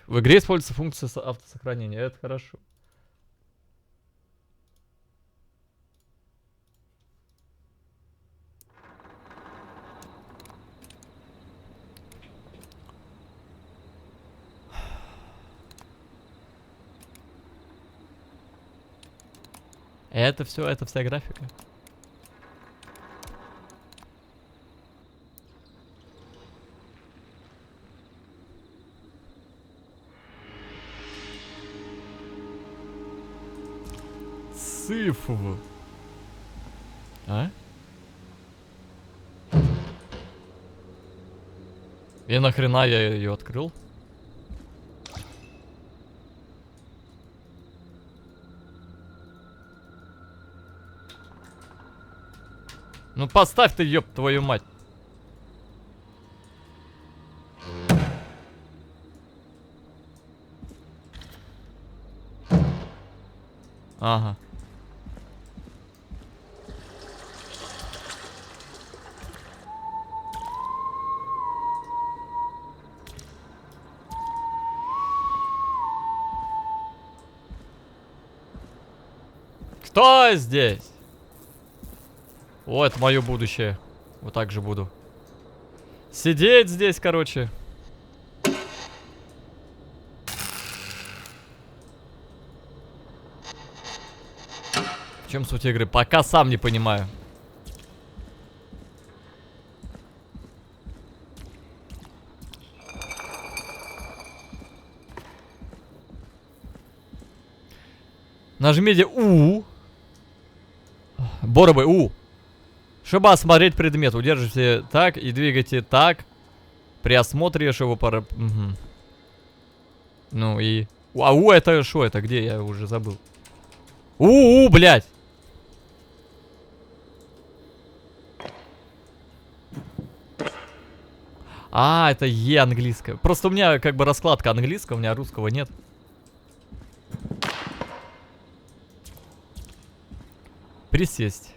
В игре используется функция автосохранения. Это хорошо. Это все, это вся графика. Цифру. А? И нахрена я ее открыл? Ну поставь ты, ёб твою мать. Ага. Кто здесь? О, это мое будущее. Вот так же буду сидеть здесь, короче. В чем суть игры? Пока сам не понимаю. Нажмите У. Боробы У. Чтобы осмотреть предмет, удержите так и двигайте так. При осмотре, чтобы пора... Угу. Ну и... А У это что это? Где? Я уже забыл. У, блядь! А, это Е английское. Просто у меня как бы раскладка английского, у меня русского нет. Присесть.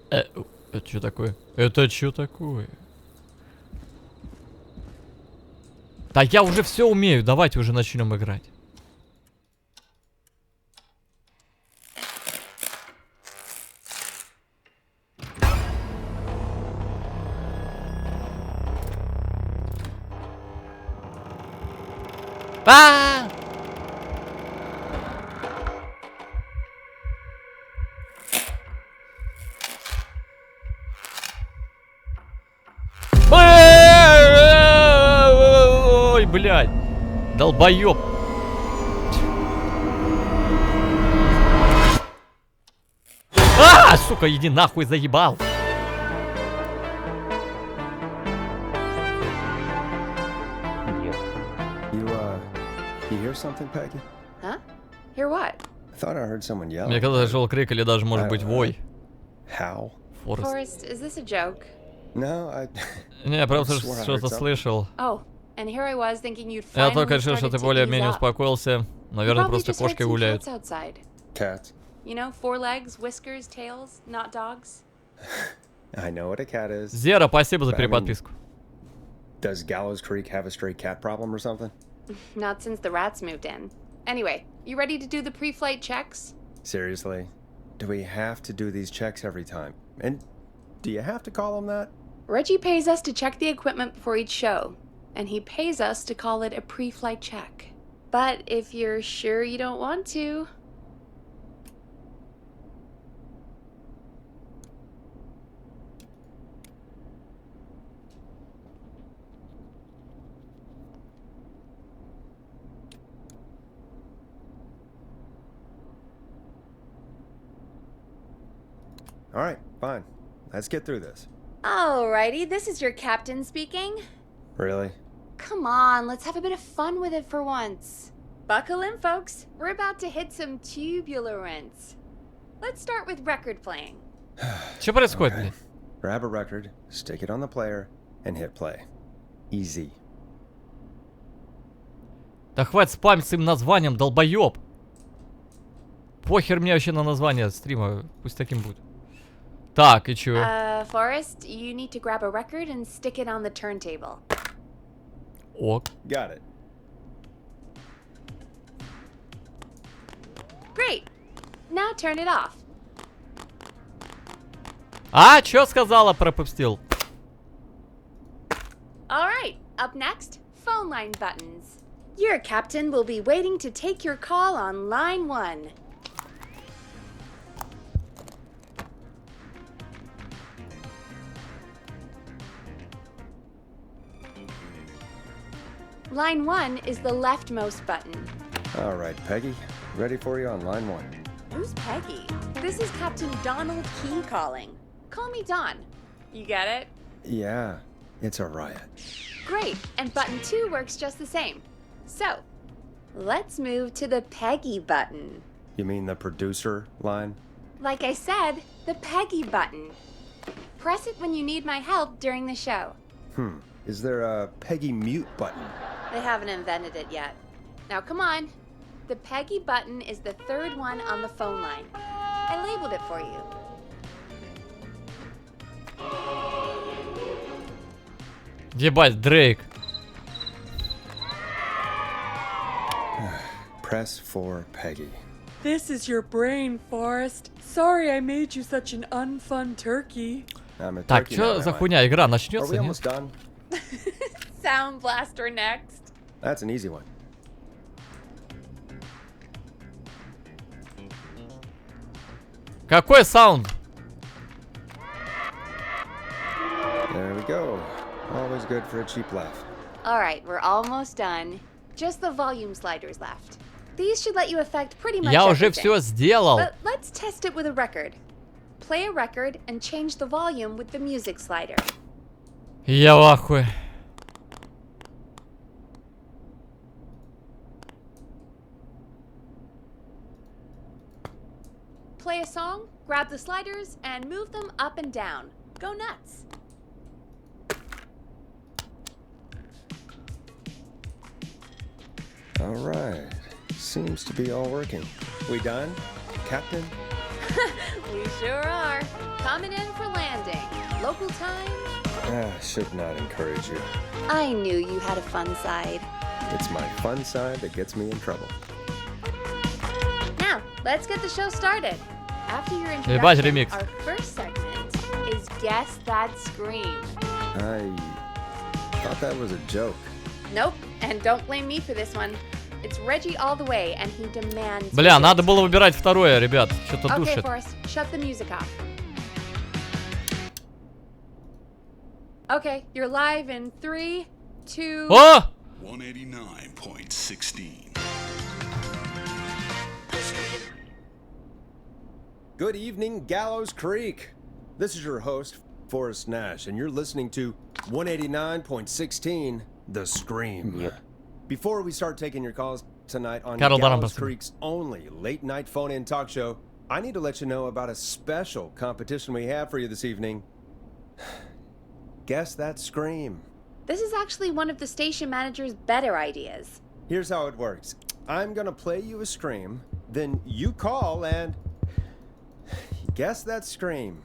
Это что такое? Это что такое? Да я уже все умею, давайте уже начнем играть. А! Ой, блядь. Долбоёб. А, сука, иди нахуй, заебал. You hear something, Peggy? Huh? Hear what? I thought I heard someone yelling. Мне когда зашел крик или даже может быть вой. How? Forrest, is this a joke? No, I... Не, я просто что-то слышал. Oh, and here I was thinking you'd Я finally только решил, что ты started to более-менее ease up. успокоился. Наверное, просто кошки гуляют. Cats. You know, 4 legs, whiskers, tails, not dogs. I know what a cat is. Зера, спасибо за переподписку. Does Gallows Creek have a stray cat problem or something? Not since the rats moved in. Anyway, you ready to do the pre-flight checks? Seriously? Do we have to do these checks every time? And do you have to call them that? Reggie pays us to check the equipment before each show, and he pays us to call it a pre-flight check. But if you're sure you don't want to... All right, fine. Let's get through this. Alrighty, this is your captain speaking. Really? Come on, let's have a bit of fun with it for once. Buckle in, folks. We're about to hit some tubular rents. Let's start with record playing. Что происходит, Okay. блядь? Grab a record, stick it on the player, and hit play. Easy. Да хватит спамить своим названием, долбоёб. Похер мне вообще на название стрима, пусть таким будет. Так, и чё? Forrest, you need to grab a record and stick it on the turntable. Ок. Got it. Great. Now turn it off. А, чё сказала, пропустил? All right, up next, phone line buttons. Your captain will be waiting to take your call on line 1. Line 1 is the leftmost button. All right, Peggy. Ready for you on line 1. Who's Peggy? This is Captain Donald Key calling. Call me Don. You get it? Yeah, it's a riot. Great, and button 2 works just the same. So, let's move to the Peggy button. You mean the producer line? Like I said, the Peggy button. Press it when you need my help during the show. Is there a Peggy mute button? They haven't invented it yet. Now come on. The Peggy button is the third one on the phone line. I labeled it for you. Ебать, Дрейк. Press for Peggy. This is your brain, Forrest. Sorry I made you such an unfun turkey. I'm a Так, turkey чё now, за am I? хуйня? Игра Are we начнется, нет? almost done? Sound Blaster next. That's an easy one. Какой саунд? There we go. Always good for a cheap laugh. All right, we're almost done. Just the volume sliders left. These should let you affect pretty much Я уже everything. все сделал. But let's test it with a record. Play a record and change the volume with the music slider. Я в ахуе. Play a song, grab the sliders, and move them up and down. Go nuts. All right. Seems to be all working. We done, Captain? We sure are. Coming in for landing. Local time. Should not encourage you. I knew you had a fun side. It's my fun side that gets me in trouble. Now, let's get the show started. After your Ебать, introduction, ремикс. our first segment is Guess That Scream. I thought that was a joke. Nope, and don't blame me for this one. It's Reggie all the way, and he demands. Бля, we do надо it. было выбирать второе, ребят. Что-то Okay, душит. Forrest, shut the music off. Okay, you're live in 3, 2. О! 189.16. Good evening, Gallows Creek. This is your host, Forrest Nash, and you're listening to 189.16, The Scream. Before we start taking your calls tonight on Carol Dunham, Gallows спасибо. Creek's only late-night phone-in talk show, I need to let you know about a special competition we have for you this evening. Guess That Scream. This is actually one of the station manager's better ideas. Here's how it works. I'm gonna play you a scream, then you call and guess that scream.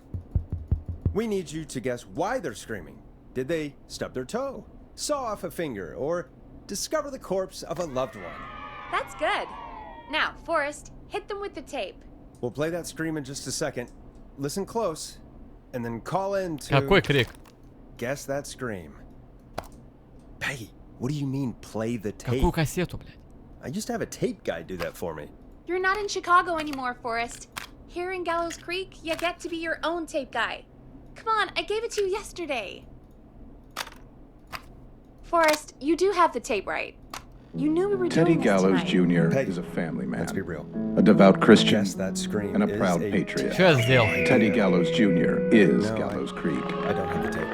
We need you to guess why they're screaming. Did they stub their toe, saw off a finger, or discover the corpse of a loved one? That's good. Now, Forrest, hit them with the tape. We'll play that scream in just a second. Listen close, and then call in to Какой крик? guess that scream. Peggy, what do you mean play the tape? Какую кассету, блядь? I used to have a tape guy do that for me. You're not in Chicago anymore, Forrest. Here in Gallows Creek, you get to be your own tape guy. Come on, I gave it to you yesterday. Forrest, you do have the tape right. You knew we were Teddy doing this Gallows tonight. Jr. Peggy, is a family man, Let's be real. a devout Christian, Guess that scream and a is proud patriot. Что я сделал? Teddy Gallows Jr. is No, Gallows Creek. I don't have the tape.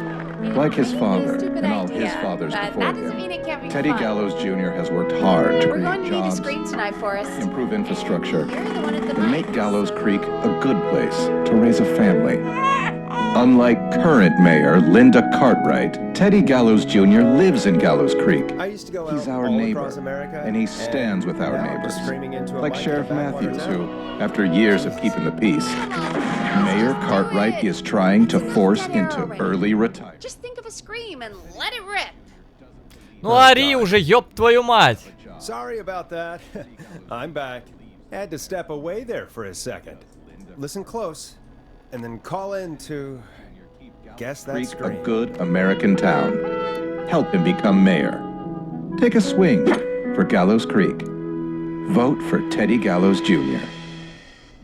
Like his father Stupid and all idea, his fathers but before that doesn't mean him, it can't be Teddy fun. Gallows Jr. has worked hard to We're going create to need a jobs, screen tonight, Forrest. improve infrastructure, You're the one at the and make mic. Gallows Creek a good place to raise a family. Unlike current mayor Linda Cartwright, Teddy Gallows Jr. lives in Gallows Creek. I used to go He's out our all neighbor, across America, and he stands with our now I'm neighbors. just screaming into a Like mic in Sheriff a backwater Matthews, town. who, after years of keeping the peace, Mayor Cartwright is trying to force into early retirement. Just think of a scream and let it rip. Ну ори уже, ёб твою мать. Sorry about that. I'm back. Had to step away there for a second. Listen close, and then call in to guess that Creek, a scream. good American town. Help him become mayor. Take a swing for Gallows Creek. Vote for Teddy Gallows Jr.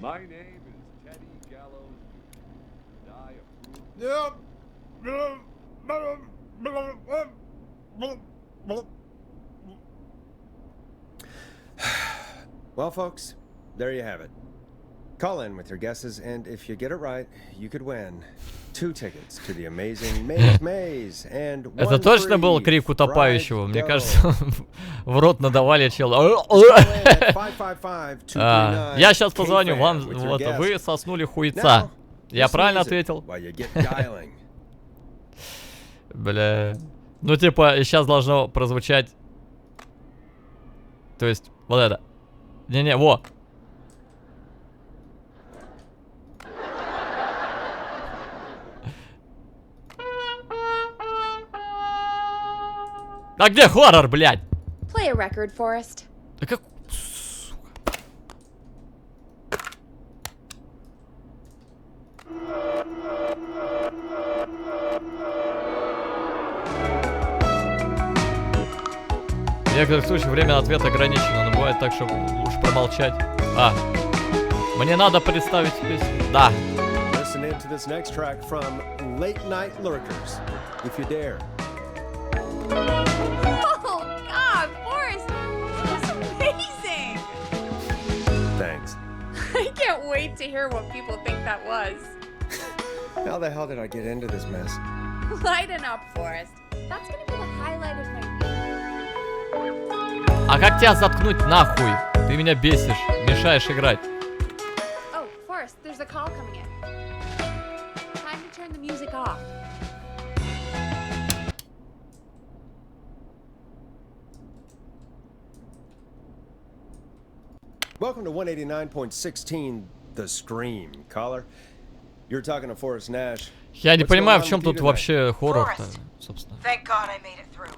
My name is Teddy Gallows, and I approve. Well, folks, there you have it. Call in with your guesses, and if you get it right, you could win 2 tickets to the amazing Maze and Это one точно был free крик утопающего? Мне fried кажется, dough. в рот надавали чел. Я сейчас позвоню вам, вот вы соснули хуйца. Я правильно ответил? Бля. Ну типа, сейчас должно прозвучать. То есть, вот это. Не-не, во. А где хоррор, блядь? Play a record, Forrest. Да как... В некоторых случаях время ответа ограничено, но бывает так, что лучше промолчать. А, мне надо представить песню. Да. Listen in to this next track from Late Night Lurkers, if you dare. Oh, God, Forrest, that was amazing. Thanks. I can't wait to hear what people think that was. How the hell did I get into this mess? Lighten up, Forrest. That's gonna be the highlight of my week. А как тебя заткнуть нахуй? Ты меня бесишь, мешаешь играть. Oh, Forrest, there's a call coming in. Time to turn the music off. Welcome to 189.16, The Scream. Caller, you're talking to Forrest Nash. Я не What's понимаю, going в on чем with you тут tonight? вообще хоррор-то, Forrest. собственно. Thank God I made it through.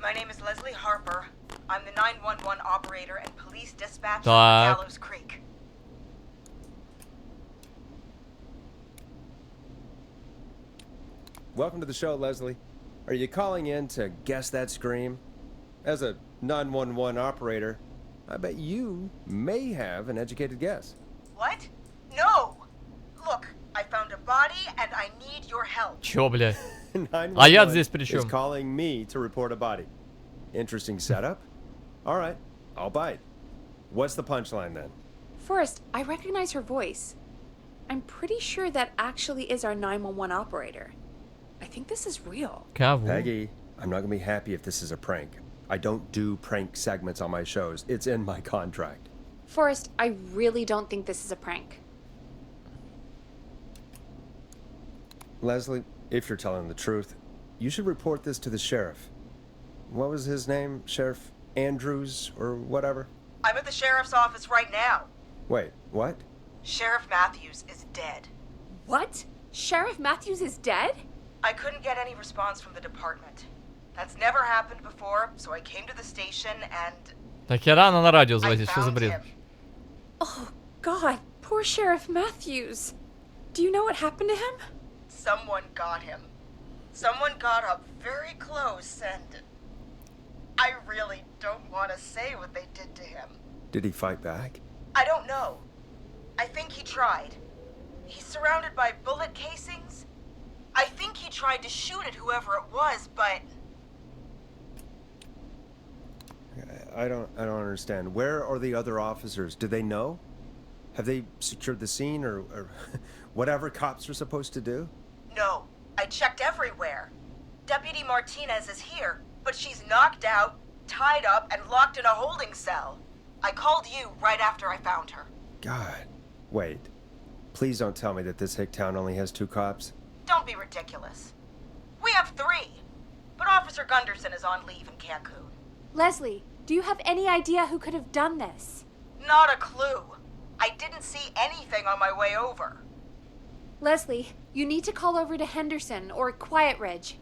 My name is Leslie Harper. I'm the 911 operator and police dispatcher Так. at Gallows Creek. Welcome to the show, Leslie. Are you calling in to guess that scream? As a 911 operator, I bet you may have an educated guess. What? No! Look, I found a body and I need your help. Чё, бля? 911 А я здесь при is чём? calling me to report a body. Interesting setup. All right, I'll bite. What's the punchline then? Forrest, I recognize her voice. I'm pretty sure that actually is our 911 operator. I think this is real. Кого? Peggy, I'm not gonna be happy if this is a prank. I don't do prank segments on my shows. It's in my contract. Forrest, I really don't think this is a prank. Leslie, if you're telling the truth, you should report this to the sheriff. What was his name? Sheriff Andrews or whatever? I'm at the sheriff's office right now. Wait, what? Sheriff Matthews is dead. What? Sheriff Matthews is dead? I couldn't get any response from the department. That's never happened before, so I came to the station and Так я рано на радио I звонить, что за found бред? him. Oh, God, poor Sheriff Matthews. Do you know what happened to him? Someone got him. Someone got up very close and I really don't want to say what they did to him. Did he fight back? I don't know. I think he tried. He's surrounded by bullet casings. I think he tried to shoot at whoever it was, but I don't understand. Where are the other officers? Do they know? Have they secured the scene or whatever cops are supposed to do? no. I checked everywhere. Deputy Martinez is here, but she's knocked out, tied up, and locked in a holding cell. I called you right after I found her. God. Wait. Please don't tell me that this hick town only has 2 cops. Don't be ridiculous. We have 3, but Officer Gunderson is on leave in Cancun. Leslie, do you have any idea who could have done this? Not a clue. I didn't see anything on my way over. Leslie, you need to call over to Henderson or Quiet Ridge.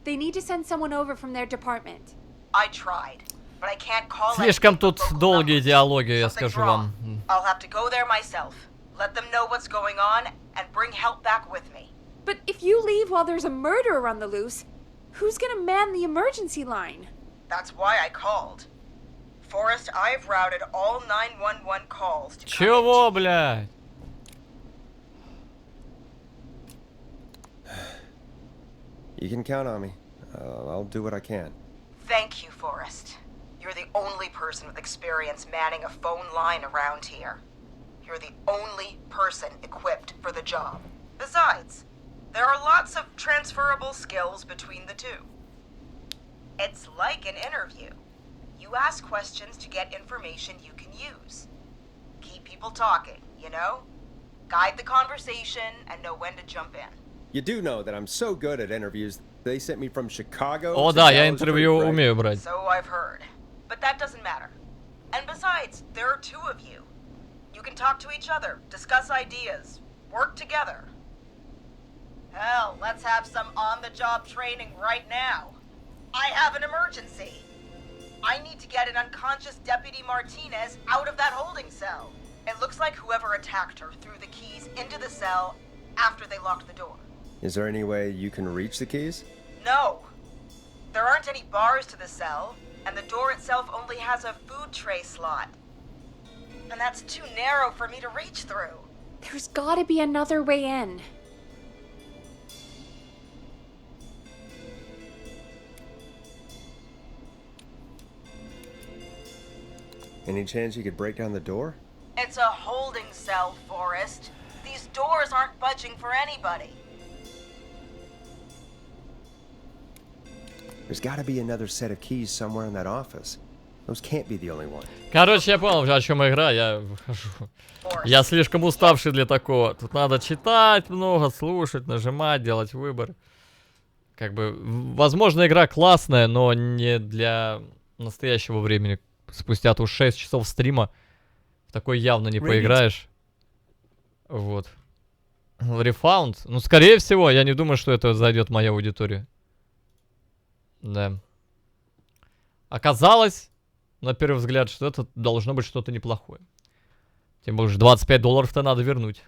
They need to send someone over from their department. I tried, but I can't call Слишком тут local долгие numbers. диалоги, я Something's скажу wrong. вам. I'll have to go there myself. Let them know what's going on and bring help back with me. But if you leave while there's a murderer on the loose, who's gonna man the emergency line? That's why I called. Forrest, I've routed all 911 calls to Чего, блядь? You can count on me. I'll do what I can. Thank you, Forrest. You're the only person with experience manning a phone line around here. You're the only person equipped for the job. Besides, there are lots of transferable skills between the two. It's like an interview. You ask questions to get information you can use. Keep people talking, you know? Guide the conversation and know when to jump in. You do know that I'm so good at interviews. They sent me from Chicago. О, to да, я Dallas интервью Creek, right? умею брать. So I've heard. But that doesn't matter. And besides, there are two of you. You can talk to each other, discuss ideas, work together. Hell, let's have some on-the-job training right now. I have an emergency. I need to get an unconscious Deputy Martinez out of that holding cell. It looks like whoever attacked her threw the keys into the cell after they locked the door. Is there any way you can reach the keys? No. There aren't any bars to the cell, and the door itself only has a food tray slot. And that's too narrow for me to reach through. There's gotta be another way in. Any chance you could break down the door? It's a holding cell, Forrest. These doors aren't budging for anybody. There's got to be another set of keys somewhere in that office. Those can't be the only one. Короче, я понял уже, о чем игра, я выхожу. Я слишком уставший для такого. Тут надо читать много, слушать, нажимать, делать выбор. Как бы, возможно, игра классная, но не для настоящего времени. Спустя тут 6 часов стрима в такой явно не поиграешь. Вот. Рефаунд. Ну, скорее всего, я не думаю, что это зайдет в мою аудиторию. Да. Оказалось, на первый взгляд, что это должно быть что-то неплохое. Тем более $25-то надо вернуть.